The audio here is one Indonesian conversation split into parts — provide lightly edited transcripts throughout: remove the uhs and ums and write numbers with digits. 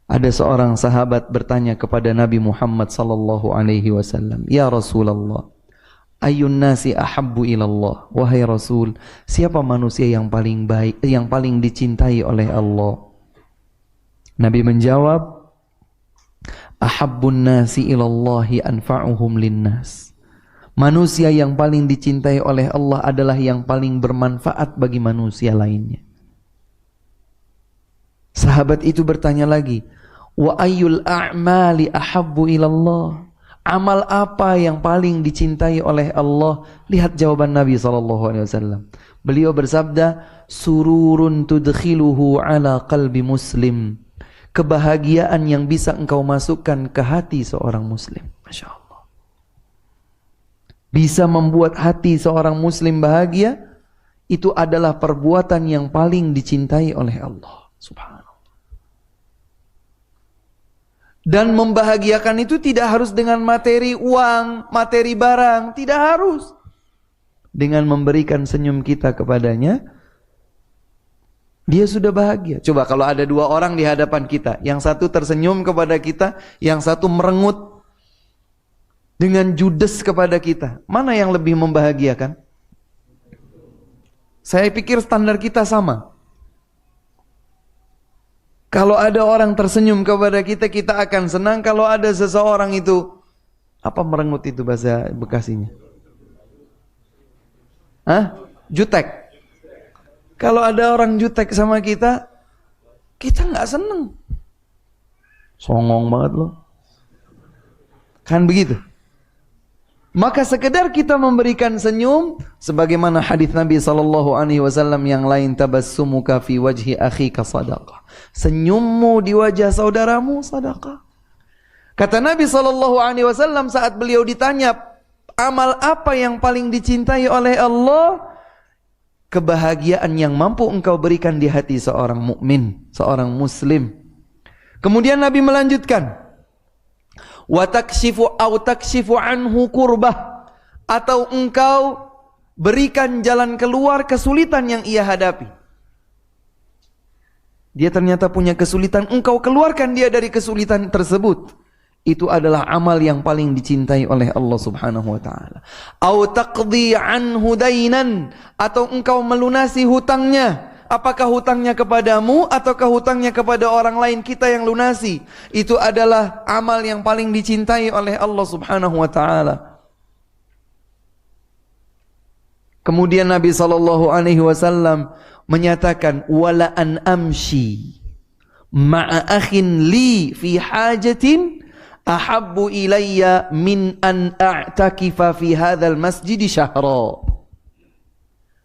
Ada seorang sahabat bertanya kepada Nabi Muhammad sallallahu alaihi wasallam, "Ya Rasulullah, ayyun nasi ahabbu ilallah?" Wahai Rasul, siapa manusia yang paling baik, yang paling dicintai oleh Allah? Nabi menjawab, "Ahabbun nasi ilallahi anfa'uhum linnas." Manusia yang paling dicintai oleh Allah adalah yang paling bermanfaat bagi manusia lainnya. Sahabat itu bertanya lagi, "Wa ayyul a'mali ahabbu ilallah?" Amal apa yang paling dicintai oleh Allah? Lihat jawaban Nabi SAW. Beliau bersabda, "Sururun tudkhiluhu ala qalbi muslim." Kebahagiaan yang bisa engkau masukkan ke hati seorang muslim. Masya Allah. Bisa membuat hati seorang muslim bahagia, itu adalah perbuatan yang paling dicintai oleh Allah. Subhanallah. Dan membahagiakan itu tidak harus dengan materi uang, materi barang. Tidak harus. Dengan memberikan senyum kita kepadanya, dia sudah bahagia. Coba kalau ada dua orang di hadapan kita, yang satu tersenyum kepada kita, yang satu merengut dengan judes kepada kita. Mana yang lebih membahagiakan? Saya pikir standar kita sama. Kalau ada orang tersenyum kepada kita, kita akan senang. Kalau ada seseorang itu, apa merengut itu bahasa Bekasinya? Jutek. Kalau ada orang jutek sama kita, kita nggak seneng. Songong banget loh. Kan begitu. Maka sekedar kita memberikan senyum, sebagaimana hadis Nabi SAW yang lain, tabassumuka fi wajhi akhika sadaqah. Senyummu di wajah saudaramu sadaqah. Kata Nabi SAW saat beliau ditanya, amal apa yang paling dicintai oleh Allah? Kebahagiaan yang mampu engkau berikan di hati seorang mukmin, seorang muslim. Kemudian Nabi melanjutkan, wa takshifu anhu kurbah, atau engkau berikan jalan keluar kesulitan yang ia hadapi. Dia ternyata punya kesulitan, engkau keluarkan dia dari kesulitan tersebut. Itu adalah amal yang paling dicintai oleh Allah Subhanahu wa taala. Au taqdi anhu dainan, atau engkau melunasi hutangnya. Apakah hutangnya kepadamu ataukah hutangnya kepada orang lain, kita yang lunasi. Itu adalah amal yang paling dicintai oleh Allah Subhanahu wa taala. Kemudian Nabi SAW menyatakan, wala an amshi ma'a akhin li fi hajatin ahabbu ilayya min an a'takifa fi hadzal masjid syahra.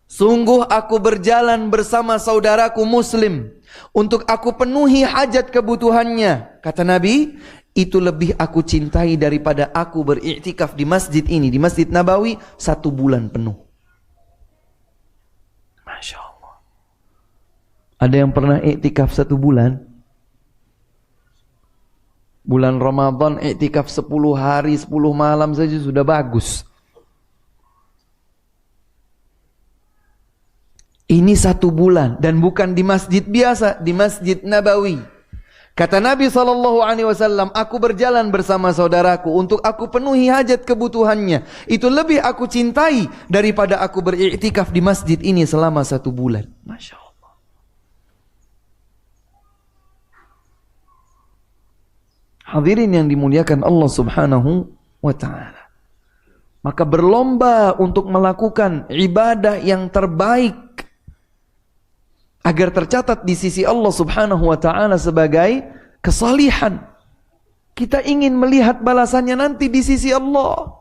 Sungguh aku berjalan bersama saudaraku muslim untuk aku penuhi hajat kebutuhannya. Kata Nabi, itu lebih aku cintai daripada aku beriktikaf di masjid ini, di Masjid Nabawi 1 bulan penuh. Masya Allah. Ada yang pernah iktikaf 1 bulan? Bulan Ramadan iktikaf 10 hari 10 malam saja sudah bagus. Ini 1 bulan dan bukan di masjid biasa, di Masjid Nabawi. Kata Nabi SAW, aku berjalan bersama saudaraku untuk aku penuhi hajat kebutuhannya. Itu lebih aku cintai daripada aku beriktikaf di masjid ini selama 1 bulan. Masya Allah. Hadirin yang dimuliakan Allah Subhanahu wa ta'ala. Maka berlomba untuk melakukan ibadah yang terbaik agar tercatat di sisi Allah Subhanahu wa ta'ala sebagai kesalihan. Kita ingin melihat balasannya nanti di sisi Allah.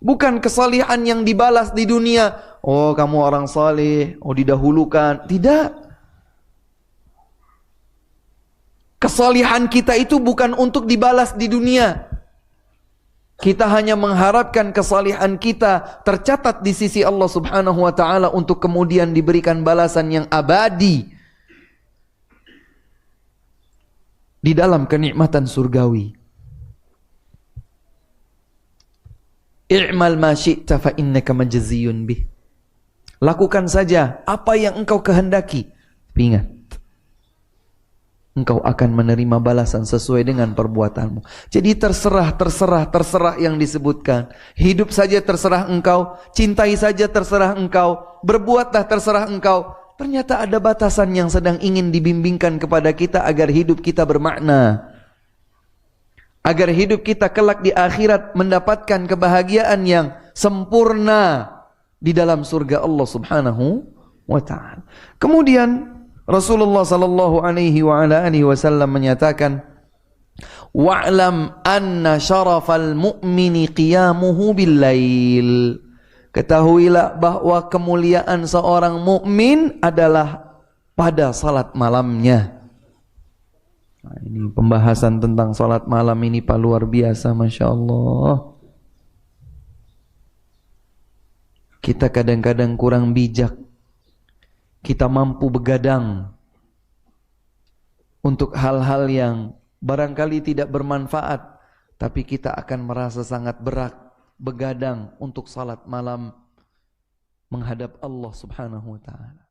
Bukan kesalihan yang dibalas di dunia. Oh, kamu orang saleh, oh didahulukan. Tidak. Kesalihan kita itu bukan untuk dibalas di dunia. Kita hanya mengharapkan kesalihan kita tercatat di sisi Allah Subhanahu wa ta'ala untuk kemudian diberikan balasan yang abadi di dalam kenikmatan surgawi. I'mal ma syi'ta fa innaka majziyun bih. Lakukan saja apa yang engkau kehendaki. Ingat, engkau akan menerima balasan sesuai dengan perbuatanmu. Jadi terserah yang disebutkan. Hidup saja terserah engkau, cintai saja terserah engkau, berbuatlah terserah engkau. Ternyata ada batasan yang sedang ingin dibimbingkan kepada kita agar hidup kita bermakna. Agar hidup kita kelak di akhirat mendapatkan kebahagiaan yang sempurna di dalam surga Allah Subhanahu wa ta'ala. Kemudian Rasulullah sallallahu alaihi wa ala alihi wasallam menyatakan, wa'lam anna syarafal mu'mini qiyamuhu bil-lail. Ketahuilah bahwa kemuliaan seorang mukmin adalah pada salat malamnya. Nah, ini pembahasan tentang salat malam ini Pak, luar biasa, Masya Allah. Kita kadang-kadang kurang bijak. Kita mampu begadang untuk hal-hal yang barangkali tidak bermanfaat, tapi kita akan merasa sangat berat begadang untuk salat malam menghadap Allah Subhanahu wa ta'ala.